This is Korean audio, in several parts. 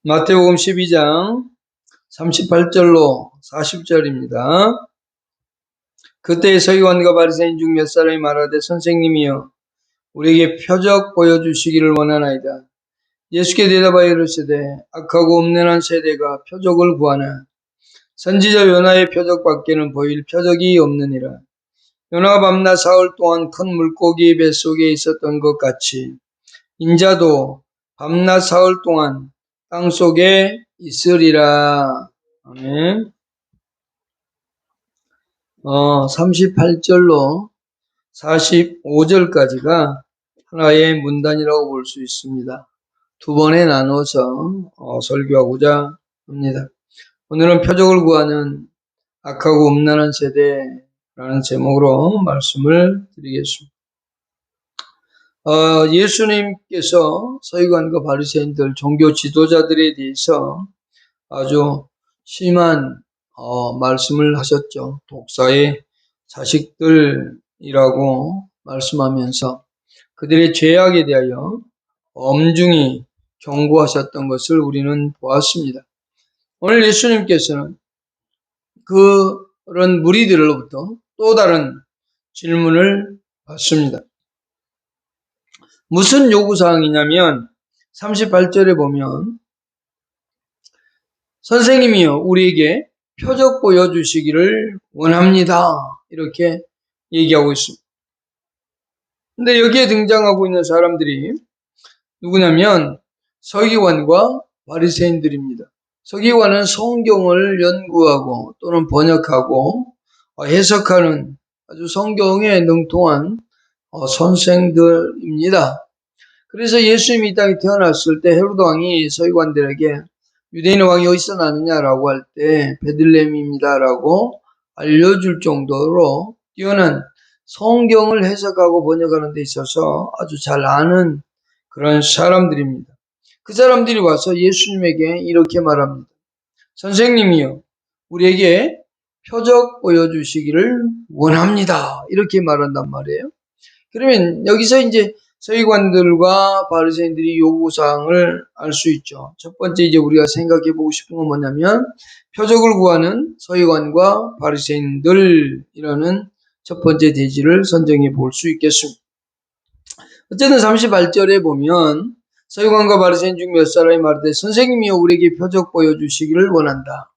마태복음 12장 38절로 40절입니다. 그때 서기관과 바리새인 중 몇 사람이 말하되 선생님이여 우리에게 표적 보여주시기를 원하나이다. 예수께 대답하여 이르시되 악하고 음란한 세대가 표적을 구하나 선지자 요나의 표적밖에는 보일 표적이 없느니라. 요나가 밤낮 사흘 동안 큰 물고기 뱃속에 있었던 것 같이 인자도 밤낮 사흘 동안 땅속에 있으리라. 아멘. 38절로 45절까지가 하나의 문단이라고 볼 수 있습니다. 두 번에 나눠서 설교하고자 합니다. 오늘은 표적을 구하는 악하고 음란한 세대라는 제목으로 말씀을 드리겠습니다. 예수님께서 서기관과 바리새인들 종교 지도자들에 대해서 아주 심한 말씀을 하셨죠. 독사의 자식들이라고 말씀하면서 그들의 죄악에 대하여 엄중히 경고하셨던 것을 우리는 보았습니다. 오늘 예수님께서는 그런 무리들로부터 또 다른 질문을 받습니다. 무슨 요구사항이냐면 38절에 보면 선생님이요 우리에게 표적 보여주시기를 원합니다. 이렇게 얘기하고 있습니다. 근데 여기에 등장하고 있는 사람들이 누구냐면 서기관과 바리새인들입니다. 서기관은 성경을 연구하고 또는 번역하고 해석하는 아주 성경에 능통한 선생들입니다. 그래서 예수님이 이 땅에 태어났을 때 헤로드 왕이 서기관들에게 유대인의 왕이 어디서 나느냐라고 할 때 베들레헴입니다라고 알려줄 정도로 뛰어난 성경을 해석하고 번역하는 데 있어서 아주 잘 아는 그런 사람들입니다. 그 사람들이 와서 예수님에게 이렇게 말합니다. 선생님이요 우리에게 표적 보여주시기를 원합니다. 이렇게 말한단 말이에요. 그러면 여기서 이제 서기관들과 바리새인들이 요구사항을 알 수 있죠. 첫 번째 이제 우리가 생각해 보고 싶은 건 뭐냐면 표적을 구하는 서기관과 바리새인들이라는 첫 번째 대지를 선정해 볼 수 있겠습니다. 어쨌든 38절에 보면 서기관과 바리새인 중 몇 사람이 말하되 선생님이여 우리에게 표적 보여주시기를 원한다.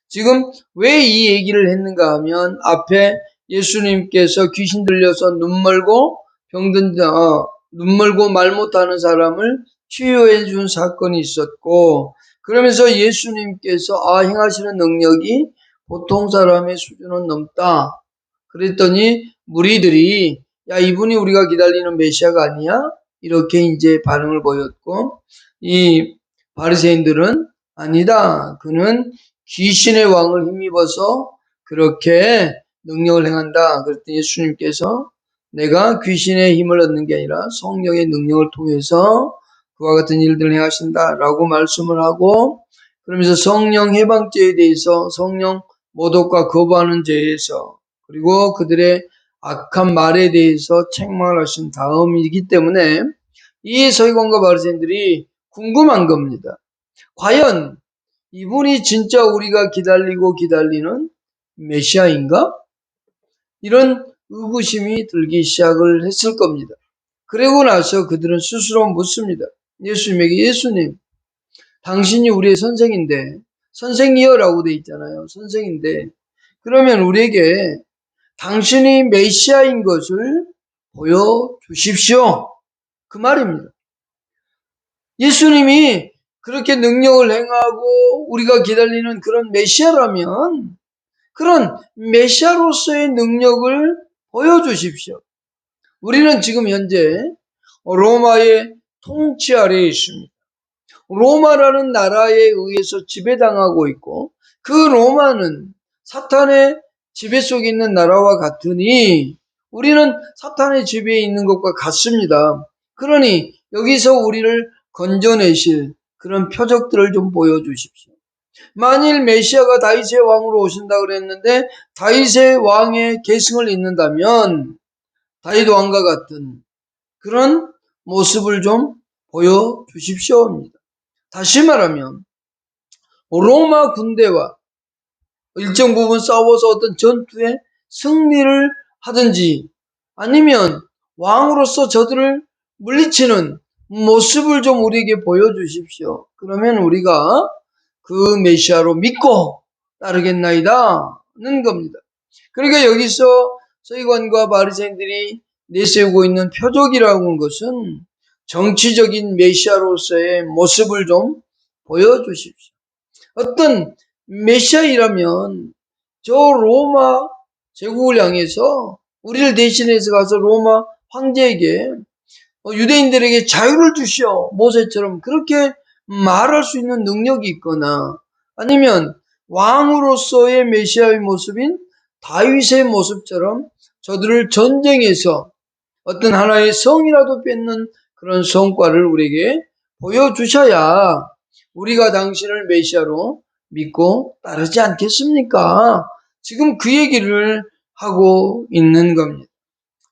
지금 왜 이 얘기를 했는가 하면 앞에 예수님께서 귀신 들려서 눈 멀고 병든 눈 멀고 말 못하는 사람을 치유해 준 사건이 있었고 그러면서 예수님께서 행하시는 능력이 보통 사람의 수준은 넘다. 그랬더니 무리들이 야 이분이 우리가 기다리는 메시아가 아니야? 이렇게 이제 반응을 보였고 이 바리새인들은 아니다. 그는 귀신의 왕을 힘입어서 그렇게 능력을 행한다. 그랬더니 예수님께서 내가 귀신의 힘을 얻는 게 아니라 성령의 능력을 통해서 그와 같은 일들을 행하신다라고 말씀을 하고 그러면서 성령 해방죄에 대해서 성령 모독과 거부하는 죄에서 그리고 그들의 악한 말에 대해서 책망을 하신 다음이기 때문에 이 서기관과 바리새인들이 궁금한 겁니다. 과연 이분이 진짜 우리가 기다리고 기다리는 메시아인가? 이런 의구심이 들기 시작을 했을 겁니다. 그러고 나서 그들은 스스로 묻습니다. 예수님에게 예수님, 당신이 우리의 선생인데 선생이여라고 돼 있잖아요. 선생인데 그러면 우리에게 당신이 메시아인 것을 보여주십시오. 그 말입니다. 예수님이 그렇게 능력을 행하고 우리가 기다리는 그런 메시아라면 그런 메시아로서의 능력을 보여주십시오. 우리는 지금 현재 로마의 통치 아래에 있습니다. 로마라는 나라에 의해서 지배당하고 있고 그 로마는 사탄의 지배 속에 있는 나라와 같으니 우리는 사탄의 지배에 있는 것과 같습니다. 그러니 여기서 우리를 건져내실 그런 표적들을 좀 보여주십시오. 만일 메시아가 다윗의 왕으로 오신다 그랬는데 다윗의 왕의 계승을 잇는다면 다윗 왕과 같은 그런 모습을 좀 보여주십시오입니다. 다시 말하면 로마 군대와 일정 부분 싸워서 어떤 전투에 승리를 하든지 아니면 왕으로서 저들을 물리치는 모습을 좀 우리에게 보여주십시오. 그러면 우리가 그 메시아로 믿고 따르겠나이다는 겁니다. 그러니까 여기서 서기관과 바리새인들이 내세우고 있는 표적이라고 하는 것은 정치적인 메시아로서의 모습을 좀 보여주십시오. 어떤 메시아이라면 저 로마 제국을 향해서 우리를 대신해서 가서 로마 황제에게 유대인들에게 자유를 주시오. 모세처럼 그렇게 말할 수 있는 능력이 있거나 아니면 왕으로서의 메시아의 모습인 다윗의 모습처럼 저들을 전쟁에서 어떤 하나의 성이라도 뺏는 그런 성과를 우리에게 보여주셔야 우리가 당신을 메시아로 믿고 따르지 않겠습니까? 지금 그 얘기를 하고 있는 겁니다.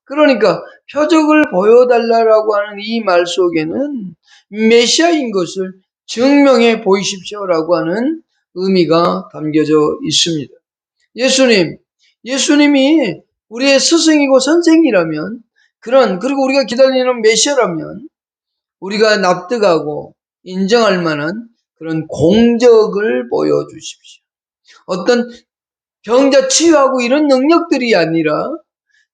그러니까 표적을 보여달라고 하는 이 말 속에는 메시아인 것을 증명해 보이십시오라고 하는 의미가 담겨져 있습니다. 예수님이 우리의 스승이고 선생이라면 그리고 우리가 기다리는 메시아라면 우리가 납득하고 인정할 만한 그런 공적을 보여주십시오. 어떤 병자 치유하고 이런 능력들이 아니라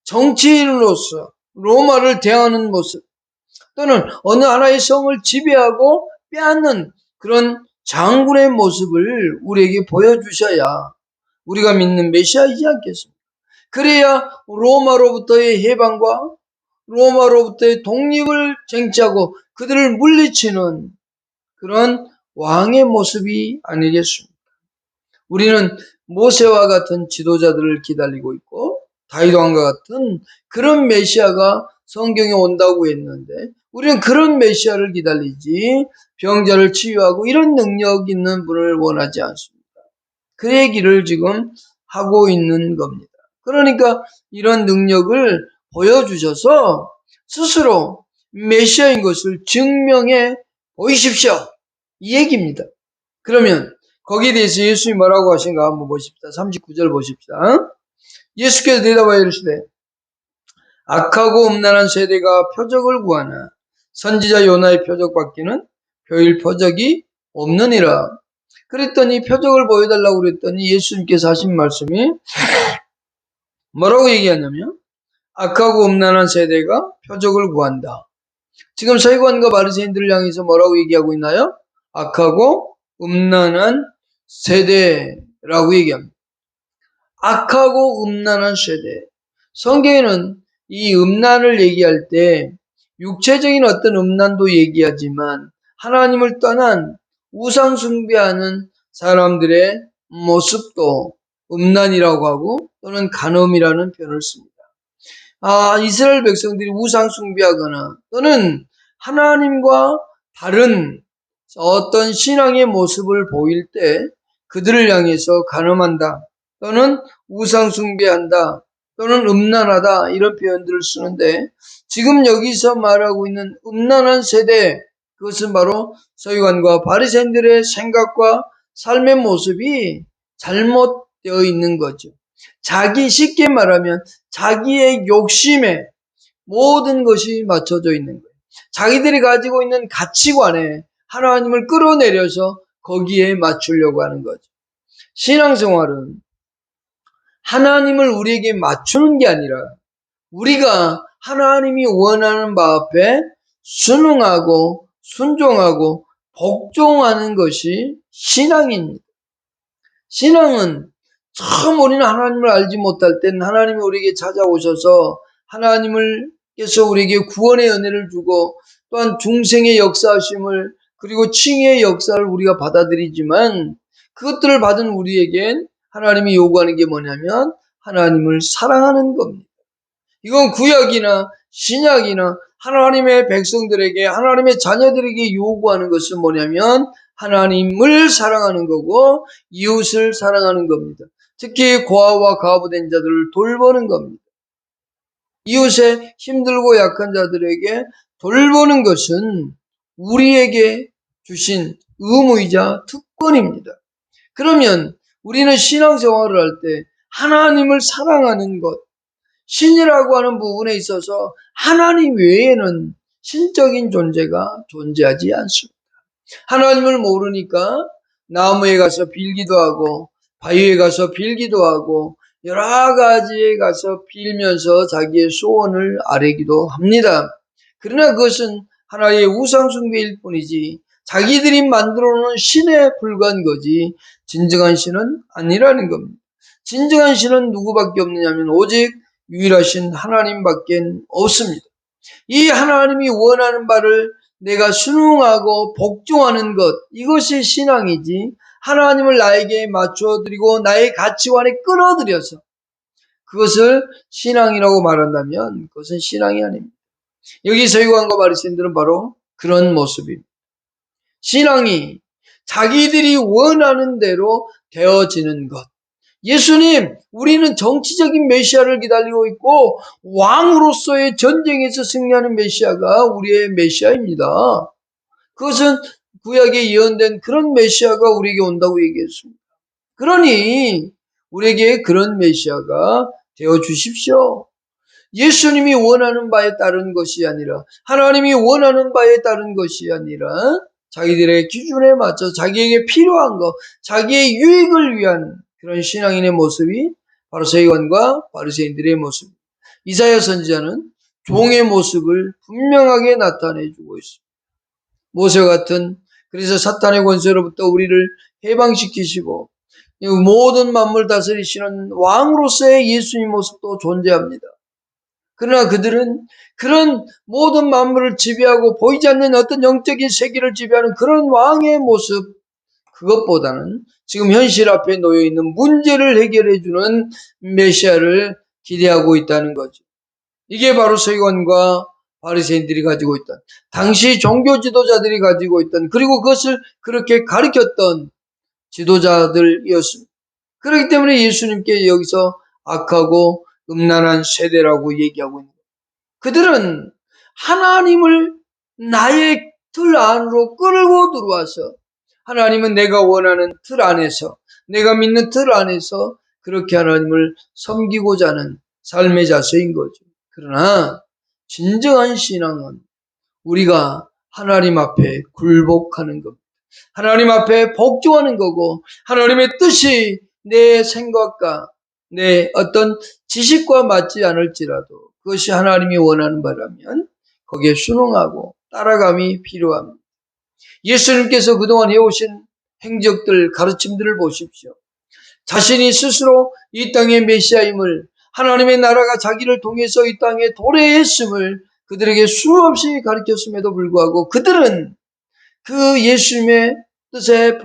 정치인으로서 로마를 대하는 모습 또는 어느 하나의 성을 지배하고 빼앗는 그런 장군의 모습을 우리에게 보여주셔야 우리가 믿는 메시아이지 않겠습니까? 그래야 로마로부터의 해방과 로마로부터의 독립을 쟁취하고 그들을 물리치는 그런 왕의 모습이 아니겠습니까? 우리는 모세와 같은 지도자들을 기다리고 있고 다윗 왕과 같은 그런 메시아가 성경에 온다고 했는데 우리는 그런 메시아를 기다리지 병자를 치유하고 이런 능력 있는 분을 원하지 않습니다. 그 얘기를 지금 하고 있는 겁니다. 그러니까 이런 능력을 보여주셔서 스스로 메시아인 것을 증명해 보이십시오. 이 얘기입니다. 그러면 거기에 대해서 예수님이 뭐라고 하신가 한번 보십시다. 39절 보십시다. 예수께서 대답하여 이르시되 악하고 음란한 세대가 표적을 구하나 선지자 요나의 표적밖에는 표일 표적이 없느니라. 그랬더니 표적을 보여달라고 그랬더니 예수님께서 하신 말씀이 뭐라고 얘기하냐면 악하고 음란한 세대가 표적을 구한다. 지금 서기관과 바리새인들을 향해서 뭐라고 얘기하고 있나요? 악하고 음란한 세대라고 얘기합니다. 악하고 음란한 세대. 성경에는 이 음란을 얘기할 때 육체적인 어떤 음란도 얘기하지만 하나님을 떠난 우상 숭배하는 사람들의 모습도 음란이라고 하고 또는 간음이라는 표현을 씁니다. 이스라엘 백성들이 우상 숭배하거나 또는 하나님과 다른 어떤 신앙의 모습을 보일 때 그들을 향해서 간음한다 또는 우상 숭배한다 또는 음란하다 이런 표현들을 쓰는데 지금 여기서 말하고 있는 음란한 세대 그것은 바로 서기관과 바리새인들의 생각과 삶의 모습이 잘못되어 있는 거죠. 쉽게 말하면 자기의 욕심에 모든 것이 맞춰져 있는 거예요. 자기들이 가지고 있는 가치관에 하나님을 끌어내려서 거기에 맞추려고 하는 거죠. 신앙생활은 하나님을 우리에게 맞추는 게 아니라 우리가 하나님이 원하는 바 앞에 순응하고 순종하고 복종하는 것이 신앙입니다. 신앙은 처음 우리는 하나님을 알지 못할 때는 하나님이 우리에게 찾아오셔서 하나님께서 우리에게 구원의 은혜를 주고 또한 중생의 역사하심을 그리고 칭의의 역사를 우리가 받아들이지만 그것들을 받은 우리에겐 하나님이 요구하는 게 뭐냐면 하나님을 사랑하는 겁니다. 이건 구약이나 신약이나 하나님의 백성들에게 하나님의 자녀들에게 요구하는 것은 뭐냐면 하나님을 사랑하는 거고 이웃을 사랑하는 겁니다. 특히 고아와 과부된 자들을 돌보는 겁니다. 이웃의 힘들고 약한 자들에게 돌보는 것은 우리에게 주신 의무이자 특권입니다. 그러면 우리는 신앙생활을 할 때 하나님을 사랑하는 것, 신이라고 하는 부분에 있어서 하나님 외에는 신적인 존재가 존재하지 않습니다. 하나님을 모르니까 나무에 가서 빌기도 하고 바위에 가서 빌기도 하고 여러 가지에 가서 빌면서 자기의 소원을 아뢰기도 합니다. 그러나 그것은 하나의 우상숭배일 뿐이지 자기들이 만들어 놓은 신에 불과한 거지 진정한 신은 아니라는 겁니다. 진정한 신은 누구밖에 없느냐면 오직 유일하신 하나님밖에 없습니다. 이 하나님이 원하는 바를 내가 순응하고 복종하는 것, 이것이 신앙이지 하나님을 나에게 맞춰드리고 나의 가치관에 끌어들여서 그것을 신앙이라고 말한다면 그것은 신앙이 아닙니다. 여기 서기관과 바리새인들은 바로 그런 모습입니다. 신앙이 자기들이 원하는 대로 되어지는 것. 예수님, 우리는 정치적인 메시아를 기다리고 있고 왕으로서의 전쟁에서 승리하는 메시아가 우리의 메시아입니다. 그것은 구약에 예언된 그런 메시아가 우리에게 온다고 얘기했습니다. 그러니 우리에게 그런 메시아가 되어 주십시오. 예수님이 원하는 바에 따른 것이 아니라 하나님이 원하는 바에 따른 것이 아니라 자기들의 기준에 맞춰 자기에게 필요한 것, 자기의 유익을 위한 그런 신앙인의 모습이 바로 서기관과 바리새인들의 모습입니다. 이사야 선지자는 종의 모습을 분명하게 나타내주고 있습니다. 모세와 같은 그래서 사탄의 권세로부터 우리를 해방시키시고 모든 만물 다스리시는 왕으로서의 예수님 모습도 존재합니다. 그러나 그들은 그런 모든 만물을 지배하고 보이지 않는 어떤 영적인 세계를 지배하는 그런 왕의 모습, 그것보다는 지금 현실 앞에 놓여있는 문제를 해결해주는 메시아를 기대하고 있다는 거죠. 이게 바로 서기관과 바리새인들이 가지고 있던, 당시 종교 지도자들이 가지고 있던, 그리고 그것을 그렇게 가르쳤던 지도자들이었습니다. 그렇기 때문에 예수님께 여기서 악하고 음란한 세대라고 얘기하고 있는 거예요. 그들은 하나님을 나의 틀 안으로 끌고 들어와서 하나님은 내가 원하는 틀 안에서 내가 믿는 틀 안에서 그렇게 하나님을 섬기고자 하는 삶의 자세인 거죠. 그러나 진정한 신앙은 우리가 하나님 앞에 굴복하는 겁니다. 하나님 앞에 복종하는 거고 하나님의 뜻이 내 생각과 내 어떤 지식과 맞지 않을지라도 그것이 하나님이 원하는 바라면 거기에 순응하고 따라감이 필요합니다. 예수님께서 그동안 해오신 행적들, 가르침들을 보십시오. 자신이 스스로 이 땅의 메시아임을 하나님의 나라가 자기를 통해서 이 땅에 도래했음을 그들에게 수없이 가르쳤음에도 불구하고 그들은 그 예수님의 뜻에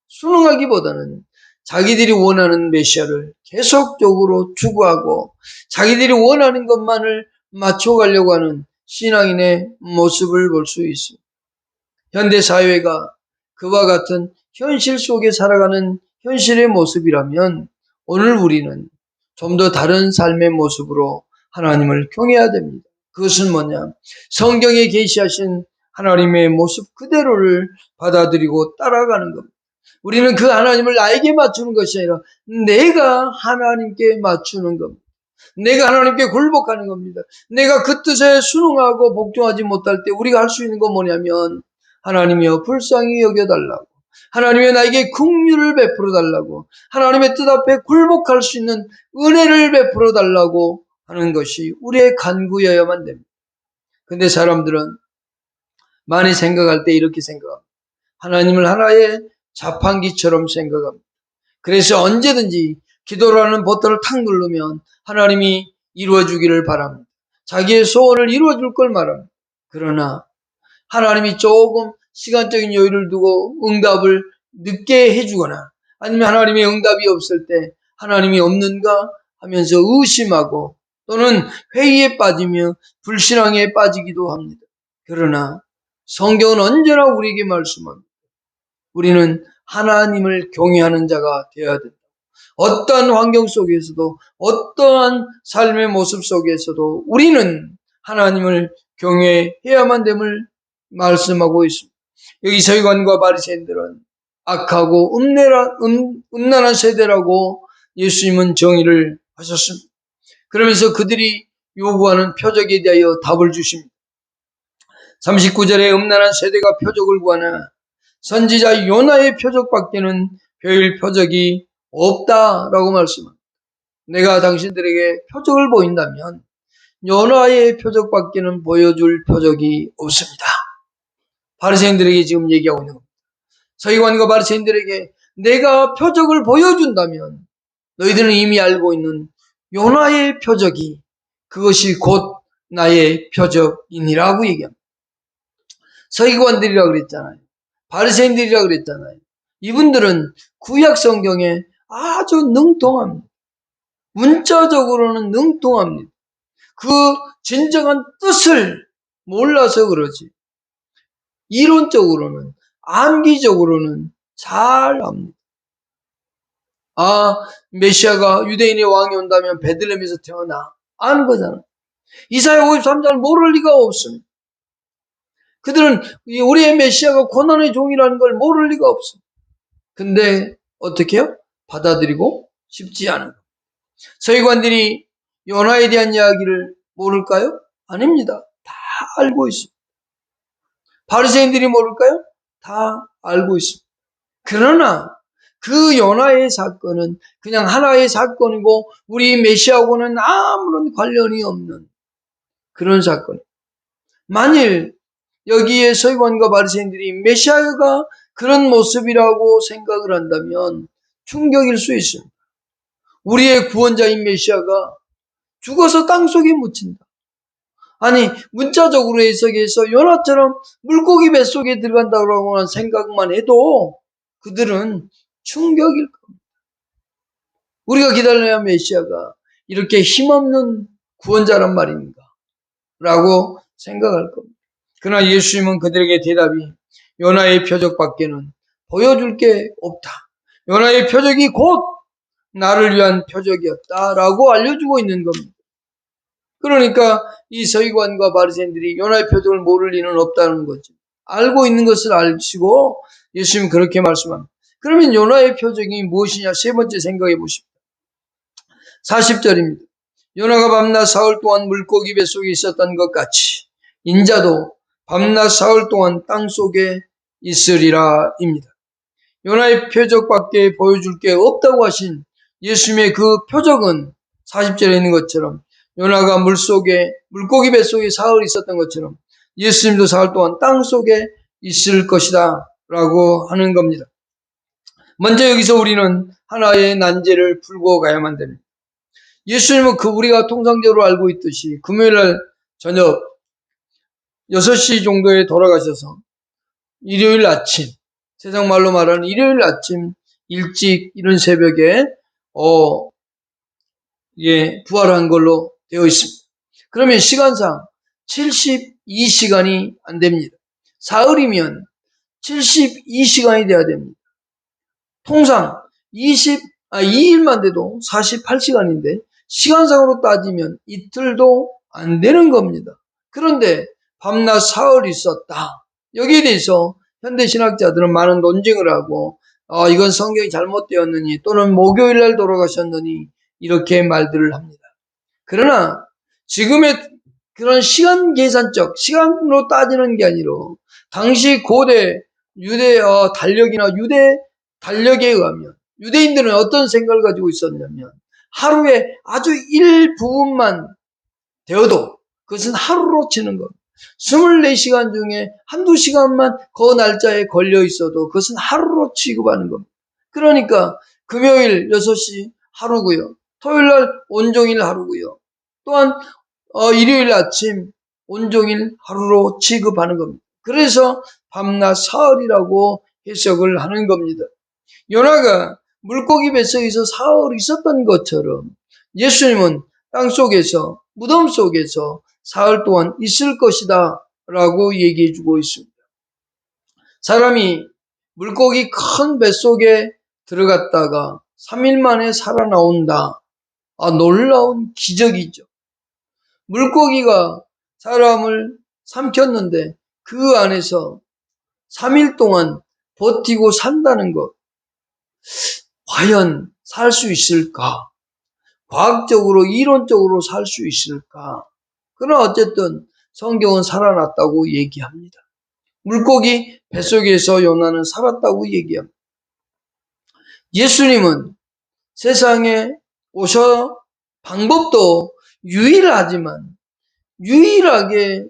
순응하기보다는 자기들이 원하는 메시아를 계속적으로 추구하고 자기들이 원하는 것만을 맞춰가려고 하는 신앙인의 모습을 볼 수 있습니다. 현대사회가 그와 같은 현실 속에 살아가는 현실의 모습이라면 오늘 우리는 좀 더 다른 삶의 모습으로 하나님을 경외해야 됩니다. 그것은 뭐냐? 성경에 계시하신 하나님의 모습 그대로를 받아들이고 따라가는 겁니다. 우리는 그 하나님을 나에게 맞추는 것이 아니라 내가 하나님께 맞추는 겁니다. 내가 하나님께 굴복하는 겁니다. 내가 그 뜻에 순응하고 복종하지 못할 때 우리가 할 수 있는 건 뭐냐면 하나님이여 불쌍히 여겨달라고, 하나님이 나에게 긍휼을 베풀어 달라고, 하나님의 뜻 앞에 굴복할 수 있는 은혜를 베풀어 달라고 하는 것이 우리의 간구여야만 됩니다. 근데 사람들은 많이 생각할 때 이렇게 생각합니다. 하나님을 하나의 자판기처럼 생각합니다. 그래서 언제든지 기도라는 버튼을 탁 누르면 하나님이 이루어주기를 바랍니다. 자기의 소원을 이루어줄 걸 말합니다. 그러나 하나님이 조금 시간적인 여유를 두고 응답을 늦게 해주거나 아니면 하나님의 응답이 없을 때 하나님이 없는가 하면서 의심하고 또는 회의에 빠지며 불신앙에 빠지기도 합니다. 그러나 성경은 언제나 우리에게 말씀합니다. 우리는 하나님을 경외하는 자가 되어야 된다. 어떠한 환경 속에서도 어떠한 삶의 모습 속에서도 우리는 하나님을 경외해야만 됨을 말씀하고 있습니다. 여기 서기관과 바리새인들은 악하고 음란한 세대라고 예수님은 정의를 하셨습니다. 그러면서 그들이 요구하는 표적에 대하여 답을 주십니다. 39절에 음란한 세대가 표적을 구하나 선지자 요나의 표적밖에는 별 표적이 없다라고 말씀합니다. 내가 당신들에게 표적을 보인다면 요나의 표적밖에는 보여줄 표적이 없습니다. 바리새인들에게 지금 얘기하고 있는 겁니다. 서기관과 바리새인들에게 내가 표적을 보여준다면 너희들은 이미 알고 있는 요나의 표적이 그것이 곧 나의 표적이니라고 얘기합니다. 서기관들이라고 그랬잖아요. 바리새인들이라고 그랬잖아요. 이분들은 구약 성경에 아주 능통합니다. 문자적으로는 능통합니다. 그 진정한 뜻을 몰라서 그러지. 이론적으로는, 암기적으로는 잘 압니다. 메시아가 유대인의 왕이 온다면 베들레헴에서 태어나. 아는 거잖아. 이사야 53장을 모를 리가 없습니다. 그들은 우리의 메시아가 고난의 종이라는 걸 모를 리가 없어. 근데 어떻게 해요? 받아들이고 싶지 않은 거. 서기관들이 요나에 대한 이야기를 모를까요? 아닙니다. 다 알고 있습니다. 바리새인들이 모를까요? 다 알고 있습니다. 그러나 그 요나의 사건은 그냥 하나의 사건이고 우리 메시아하고는 아무런 관련이 없는 그런 사건. 만일 여기에 서기관과 바리새인들이 메시아가 그런 모습이라고 생각을 한다면 충격일 수 있습니다. 우리의 구원자인 메시아가 죽어서 땅속에 묻힌다. 아니 문자적으로 해석해서 요나처럼 물고기 뱃속에 들어간다고 하는 생각만 해도 그들은 충격일 겁니다. 우리가 기다려야 메시아가 이렇게 힘없는 구원자란 말인가 라고 생각할 겁니다. 그러나 예수님은 그들에게 대답이 요나의 표적밖에는 보여줄 게 없다. 요나의 표적이 곧 나를 위한 표적이었다라고 알려주고 있는 겁니다. 그러니까 이 서기관과 바리새인들이 요나의 표적을 모를 리는 없다는 거죠. 알고 있는 것을 아시고 예수님은 그렇게 말씀합니다. 그러면 요나의 표적이 무엇이냐? 세 번째 생각해 보십시오. 40절입니다. 요나가 밤낮 사흘 동안 물고기 뱃속에 있었던 것 같이 인자도 밤낮 사흘 동안 땅속에 있으리라 입니다. 요나의 표적밖에 보여줄 게 없다고 하신 예수님의 그 표적은 40절에 있는 것처럼 요나가 물고기 뱃속에 사흘 있었던 것처럼 예수님도 사흘 동안 땅속에 있을 것이다 라고 하는 겁니다. 먼저 여기서 우리는 하나의 난제를 풀고 가야만 됩니다. 예수님은 우리가 통상적으로 알고 있듯이 금요일날 저녁 6시 정도에 돌아가셔서 일요일 아침, 세상 말로 말하는 일요일 아침 일찍 이른 새벽에 부활한 걸로 되어 있습니다. 그러면 시간상 72시간이 안 됩니다. 사흘이면 72시간이 돼야 됩니다. 통상 2일만 돼도 48시간인데 시간상으로 따지면 이틀도 안 되는 겁니다. 그런데 밤낮 사흘 있었다. 여기에 대해서 현대신학자들은 많은 논쟁을 하고 이건 성경이 잘못되었느니 또는 목요일날 돌아가셨느니 이렇게 말들을 합니다. 그러나 지금의 그런 시간 계산적 시간으로 따지는 게 아니라 당시 고대 유대 달력이나 유대 달력에 의하면 유대인들은 어떤 생각을 가지고 있었냐면 하루에 아주 일부분만 되어도 그것은 하루로 치는 것. 24시간 중에 한두 시간만 그 날짜에 걸려 있어도 그것은 하루로 취급하는 겁니다. 그러니까 금요일 6시 하루고요. 토요일날 온종일 하루고요. 또한 일요일 아침 온종일 하루로 취급하는 겁니다. 그래서 밤낮 사흘이라고 해석을 하는 겁니다. 요나가 물고기 뱃속에서 사흘 있었던 것처럼 예수님은 땅속에서 무덤 속에서 사흘 동안 있을 것이다 라고 얘기해 주고 있습니다. 사람이 물고기 큰 뱃속에 들어갔다가 3일 만에 살아나온다. 놀라운 기적이죠. 물고기가 사람을 삼켰는데 그 안에서 3일 동안 버티고 산다는 것, 과연 살 수 있을까? 과학적으로, 이론적으로 살 수 있을까? 그러나 어쨌든 성경은 살아났다고 얘기합니다. 물고기 뱃속에서 요나는 살았다고 얘기합니다. 예수님은 세상에 오셔 방법도 유일하지만 유일하게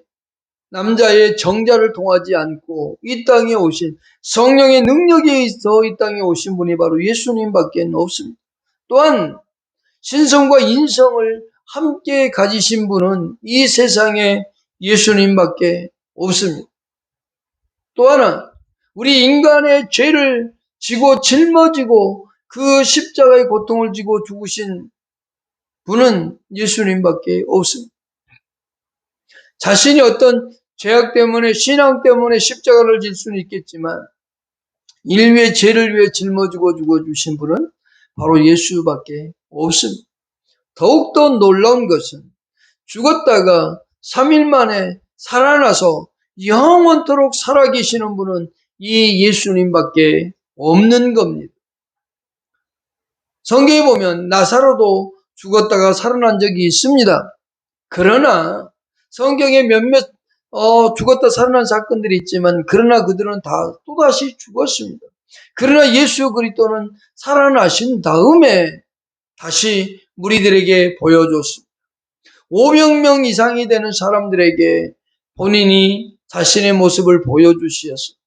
남자의 정자를 통하지 않고 이 땅에 오신 성령의 능력에 있어 이 땅에 오신 분이 바로 예수님밖에 없습니다. 또한 신성과 인성을 함께 가지신 분은 이 세상에 예수님밖에 없습니다. 또 하나, 우리 인간의 죄를 지고 짊어지고 그 십자가의 고통을 지고 죽으신 분은 예수님밖에 없습니다. 자신이 어떤 죄악 때문에, 신앙 때문에 십자가를 질 수는 있겠지만 인류의 죄를 위해 짊어지고 죽어주신 분은 바로 예수밖에 없습니다. 더욱더 놀라운 것은 죽었다가 3일 만에 살아나서 영원토록 살아계시는 분은 이 예수님밖에 없는 겁니다. 성경에 보면 나사로도 죽었다가 살아난 적이 있습니다. 그러나 성경에 몇몇 죽었다 살아난 사건들이 있지만 그러나 그들은 다 또다시 죽었습니다. 그러나 예수 그리스도는 살아나신 다음에 다시 무리들에게 보여줬습니다. 500명 이상이 되는 사람들에게 본인이 자신의 모습을 보여주셨습니다.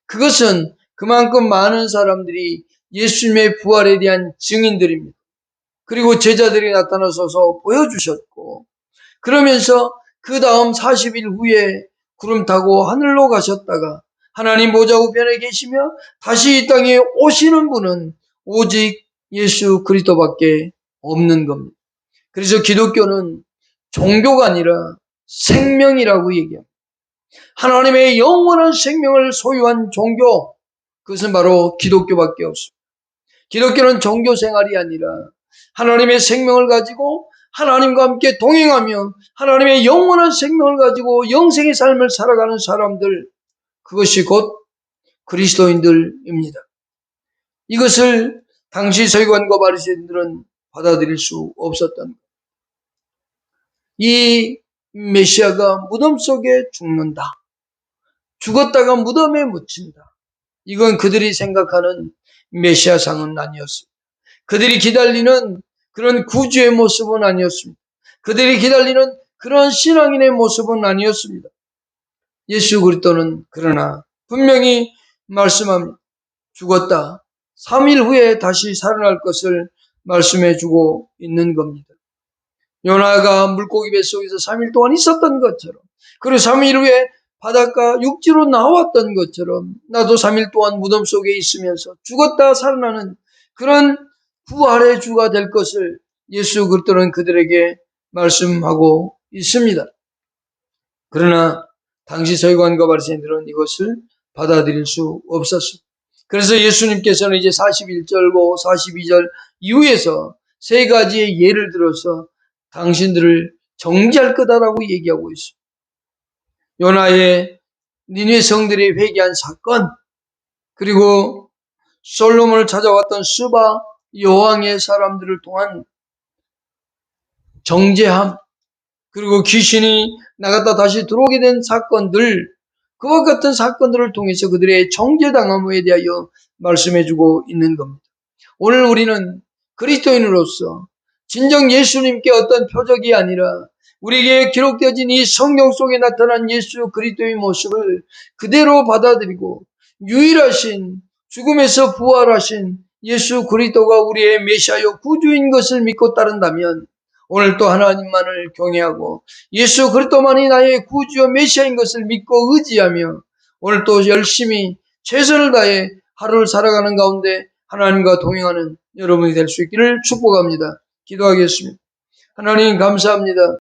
그것은 그만큼 많은 사람들이 예수님의 부활에 대한 증인들입니다. 그리고 제자들이 나타나셔서 보여주셨고 그러면서 그 다음 40일 후에 구름 타고 하늘로 가셨다가 하나님 보좌 우편에 계시며 다시 이 땅에 오시는 분은 오직 예수 그리스도밖에 없는 겁니다. 그래서 기독교는 종교가 아니라 생명이라고 얘기합니다. 하나님의 영원한 생명을 소유한 종교, 그것은 바로 기독교밖에 없습니다. 기독교는 종교 생활이 아니라 하나님의 생명을 가지고 하나님과 함께 동행하며 하나님의 영원한 생명을 가지고 영생의 삶을 살아가는 사람들, 그것이 곧 그리스도인들입니다. 이것을 당시 서기관과 바리새인들은 받아들일 수 없었던 것. 이 메시아가 무덤 속에 죽는다. 죽었다가 무덤에 묻힌다. 이건 그들이 생각하는 메시아상은 아니었습니다. 그들이 기다리는 그런 구주의 모습은 아니었습니다. 그들이 기다리는 그런 신앙인의 모습은 아니었습니다. 예수 그리스도는 그러나 분명히 말씀합니다. 죽었다. 3일 후에 다시 살아날 것을 말씀해 주고 있는 겁니다. 요나가 물고기 뱃속에서 3일 동안 있었던 것처럼 그리고 3일 후에 바닷가 육지로 나왔던 것처럼 나도 3일 동안 무덤 속에 있으면서 죽었다 살아나는 그런 부활의 주가 될 것을 예수 그리스도는 그들에게 말씀하고 있습니다. 그러나 당시 서기관과 바리새인들은 이것을 받아들일 수 없었습니다. 그래서 예수님께서는 이제 41절고 42절 이후에서 세 가지의 예를 들어서 당신들을 정죄할 거다라고 얘기하고 있습니다. 요나의 니느웨 성들이 회개한 사건, 그리고 솔로몬을 찾아왔던 스바 여왕의 사람들을 통한 정죄함, 그리고 귀신이 나갔다 다시 들어오게 된 사건들, 그와 같은 사건들을 통해서 그들의 정죄당함에 대하여 말씀해주고 있는 겁니다. 오늘 우리는 그리스도인으로서 진정 예수님께 어떤 표적이 아니라 우리에게 기록되어진 이 성경 속에 나타난 예수 그리스도의 모습을 그대로 받아들이고 유일하신 죽음에서 부활하신 예수 그리스도가 우리의 메시아요 구주인 것을 믿고 따른다면 오늘 또 하나님만을 경외하고 예수 그리스도만이 나의 구주요 메시아인 것을 믿고 의지하며 오늘 또 열심히 최선을 다해 하루를 살아가는 가운데 하나님과 동행하는 여러분이 될 수 있기를 축복합니다. 기도하겠습니다. 하나님 감사합니다.